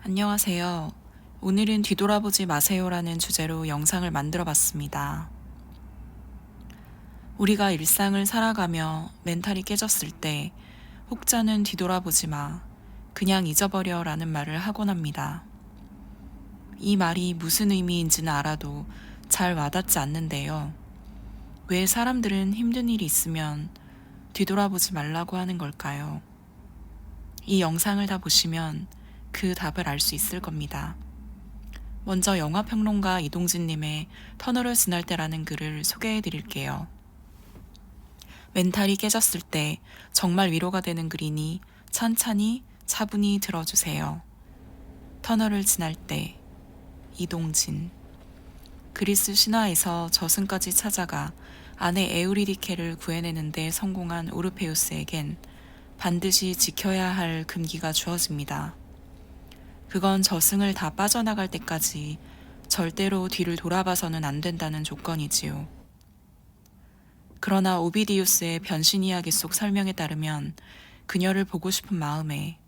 안녕하세요. 오늘은 뒤돌아보지 마세요라는 주제로 영상을 만들어 봤습니다. 우리가 일상을 살아가며 멘탈이 깨졌을 때 혹자는 뒤돌아보지 마, 그냥 잊어버려 라는 말을 하곤 합니다. 이 말이 무슨 의미인지는 알아도 잘 와닿지 않는데요. 왜 사람들은 힘든 일이 있으면 뒤돌아보지 말라고 하는 걸까요? 이 영상을 다 보시면 그 답을 알 수 있을 겁니다. 먼저 영화평론가 이동진님의 터널을 지날 때라는 글을 소개해 드릴게요. 멘탈이 깨졌을 때 정말 위로가 되는 글이니 찬찬히 차분히 들어주세요. 터널을 지날 때 이동진. 그리스 신화에서 저승까지 찾아가 아내 에우리디케를 구해내는데 성공한 오르페우스에겐 반드시 지켜야 할 금기가 주어집니다. 그건 저승을 다 빠져나갈 때까지 절대로 뒤를 돌아봐서는 안 된다는 조건이지요. 그러나 오비디우스의 변신 이야기 속 설명에 따르면 그녀를 보고 싶은 마음에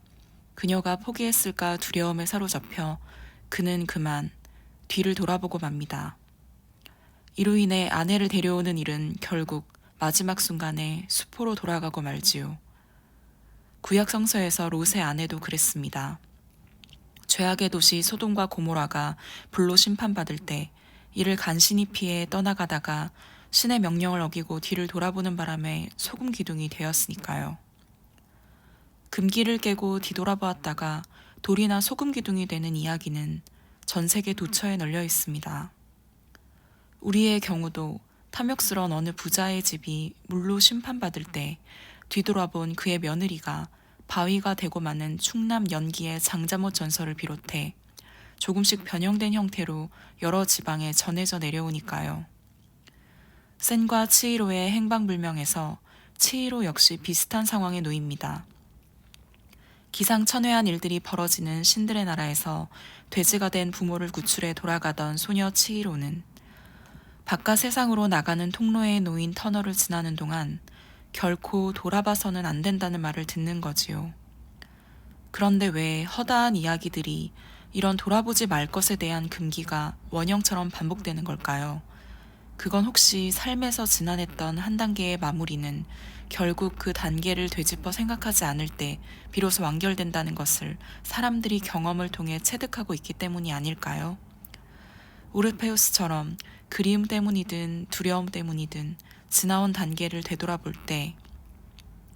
그녀가 포기했을까 두려움에 사로잡혀 그는 그만 뒤를 돌아보고 맙니다. 이로 인해 아내를 데려오는 일은 결국 마지막 순간에 수포로 돌아가고 말지요. 구약 성서에서 롯의 아내도 그랬습니다. 죄악의 도시 소돔과 고모라가 불로 심판받을 때 이를 간신히 피해 떠나가다가 신의 명령을 어기고 뒤를 돌아보는 바람에 소금 기둥이 되었으니까요. 금기를 깨고 뒤돌아보았다가 돌이나 소금 기둥이 되는 이야기는 전 세계 도처에 널려 있습니다. 우리의 경우도 탐욕스러운 어느 부자의 집이 물로 심판받을 때 뒤돌아본 그의 며느리가 바위가 되고 마는 충남 연기의 장자못 전설을 비롯해 조금씩 변형된 형태로 여러 지방에 전해져 내려오니까요. 센과 치히로의 행방불명에서 치히로 역시 비슷한 상황에 놓입니다. 기상천외한 일들이 벌어지는 신들의 나라에서 돼지가 된 부모를 구출해 돌아가던 소녀 치히로는 바깥 세상으로 나가는 통로에 놓인 터널을 지나는 동안 결코 돌아봐서는 안 된다는 말을 듣는 거지요. 그런데 왜 허다한 이야기들이 이런 돌아보지 말 것에 대한 금기가 원형처럼 반복되는 걸까요? 그건 혹시 삶에서 지나냈던 한 단계의 마무리는 결국 그 단계를 되짚어 생각하지 않을 때 비로소 완결된다는 것을 사람들이 경험을 통해 체득하고 있기 때문이 아닐까요? 오르페우스처럼 그리움 때문이든 두려움 때문이든 지나온 단계를 되돌아볼 때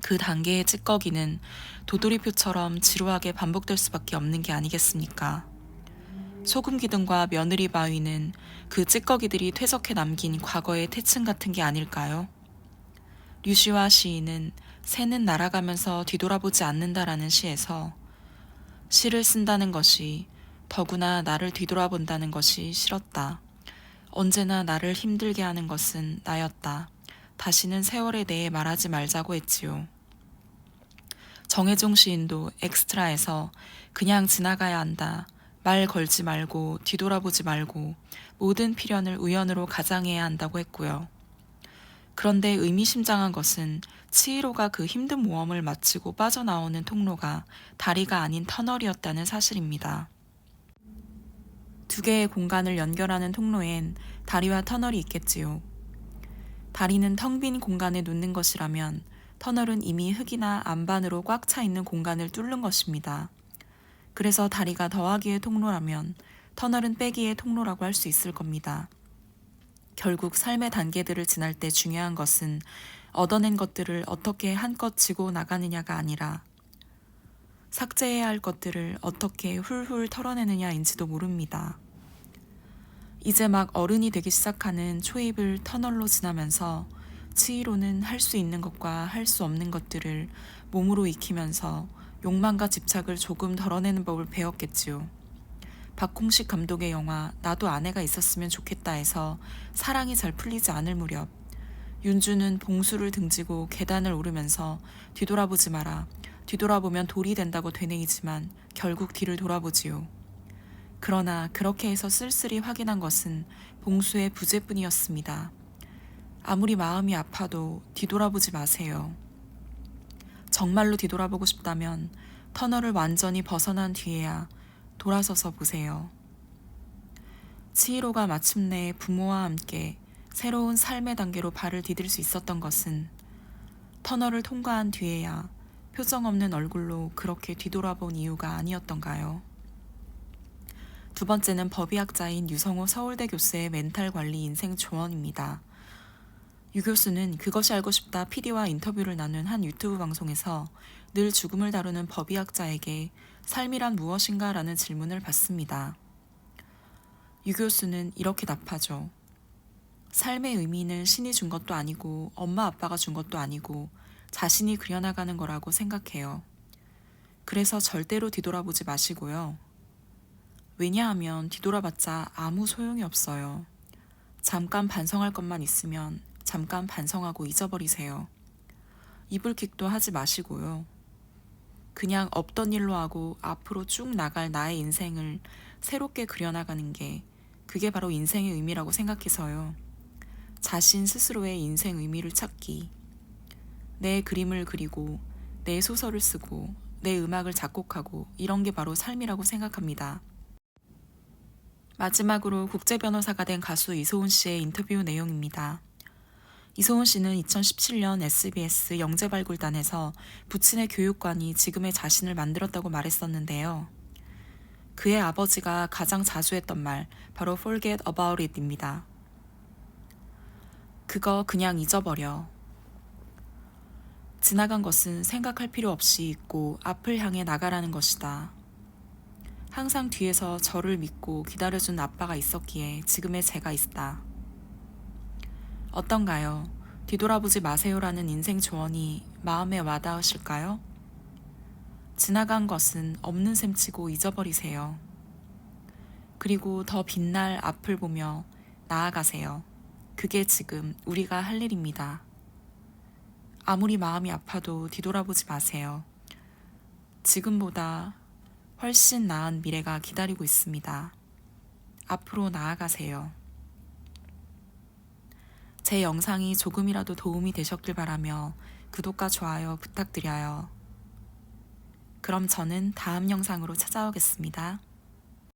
그 단계의 찌꺼기는 도돌이표처럼 지루하게 반복될 수밖에 없는 게 아니겠습니까? 소금 기둥과 며느리 바위는 그 찌꺼기들이 퇴적해 남긴 과거의 태층 같은 게 아닐까요? 류시와 시인은 새는 날아가면서 뒤돌아보지 않는다라는 시에서 시를 쓴다는 것이 더구나 나를 뒤돌아본다는 것이 싫었다. 언제나 나를 힘들게 하는 것은 나였다. 다시는 세월에 대해 말하지 말자고 했지요. 정혜종 시인도 엑스트라에서 그냥 지나가야 한다. 말 걸지 말고 뒤돌아보지 말고 모든 필연을 우연으로 가장해야 한다고 했고요. 그런데 의미심장한 것은 치히로가 그 힘든 모험을 마치고 빠져나오는 통로가 다리가 아닌 터널이었다는 사실입니다. 두 개의 공간을 연결하는 통로엔 다리와 터널이 있겠지요. 다리는 텅 빈 공간에 놓는 것이라면 터널은 이미 흙이나 안반으로 꽉 차 있는 공간을 뚫는 것입니다. 그래서 다리가 더하기의 통로라면 터널은 빼기의 통로라고 할 수 있을 겁니다. 결국 삶의 단계들을 지날 때 중요한 것은 얻어낸 것들을 어떻게 한껏 지고 나가느냐가 아니라 삭제해야 할 것들을 어떻게 훌훌 털어내느냐인지도 모릅니다. 이제 막 어른이 되기 시작하는 초입을 터널로 지나면서 치히로는 할 수 있는 것과 할 수 없는 것들을 몸으로 익히면서 욕망과 집착을 조금 덜어내는 법을 배웠겠지요. 박홍식 감독의 영화 나도 아내가 있었으면 좋겠다에서 사랑이 잘 풀리지 않을 무렵 윤주는 봉수를 등지고 계단을 오르면서 뒤돌아보지 마라. 뒤돌아보면 돌이 된다고 되뇌이지만 결국 뒤를 돌아보지요. 그러나 그렇게 해서 쓸쓸히 확인한 것은 봉수의 부재뿐이었습니다. 아무리 마음이 아파도 뒤돌아보지 마세요. 정말로 뒤돌아보고 싶다면 터널을 완전히 벗어난 뒤에야 돌아서서 보세요. 치히로가 마침내 부모와 함께 새로운 삶의 단계로 발을 디딜 수 있었던 것은 터널을 통과한 뒤에야 표정 없는 얼굴로 그렇게 뒤돌아본 이유가 아니었던가요? 두 번째는 법의학자인 유성호 서울대 교수의 멘탈 관리 인생 조언입니다. 유 교수는 그것이 알고 싶다 PD와 인터뷰를 나눈 한 유튜브 방송에서 늘 죽음을 다루는 법의학자에게 삶이란 무엇인가 라는 질문을 받습니다. 유 교수는 이렇게 답하죠. 삶의 의미는 신이 준 것도 아니고 엄마 아빠가 준 것도 아니고 자신이 그려나가는 거라고 생각해요. 그래서 절대로 뒤돌아보지 마시고요. 왜냐하면 뒤돌아봤자 아무 소용이 없어요. 잠깐 반성할 것만 있으면 잠깐 반성하고 잊어버리세요. 이불킥도 하지 마시고요. 그냥 없던 일로 하고 앞으로 쭉 나갈 나의 인생을 새롭게 그려나가는 게 그게 바로 인생의 의미라고 생각해서요. 자신 스스로의 인생 의미를 찾기, 내 그림을 그리고 내 소설을 쓰고 내 음악을 작곡하고 이런 게 바로 삶이라고 생각합니다. 마지막으로 국제변호사가 된 가수 이소은 씨의 인터뷰 내용입니다. 이소은 씨는 2017년 SBS 영재발굴단에서 부친의 교육관이 지금의 자신을 만들었다고 말했었는데요. 그의 아버지가 가장 자주 했던 말, 바로 forget about it입니다. 그거 그냥 잊어버려. 지나간 것은 생각할 필요 없이 잊고 앞을 향해 나가라는 것이다. 항상 뒤에서 저를 믿고 기다려준 아빠가 있었기에 지금의 제가 있다. 어떤가요? 뒤돌아보지 마세요라는 인생 조언이 마음에 와닿으실까요? 지나간 것은 없는 셈 치고 잊어버리세요. 그리고 더 빛날 앞을 보며 나아가세요. 그게 지금 우리가 할 일입니다. 아무리 마음이 아파도 뒤돌아보지 마세요. 지금보다 훨씬 나은 미래가 기다리고 있습니다. 앞으로 나아가세요. 제 영상이 조금이라도 도움이 되셨길 바라며 구독과 좋아요 부탁드려요. 그럼 저는 다음 영상으로 찾아오겠습니다.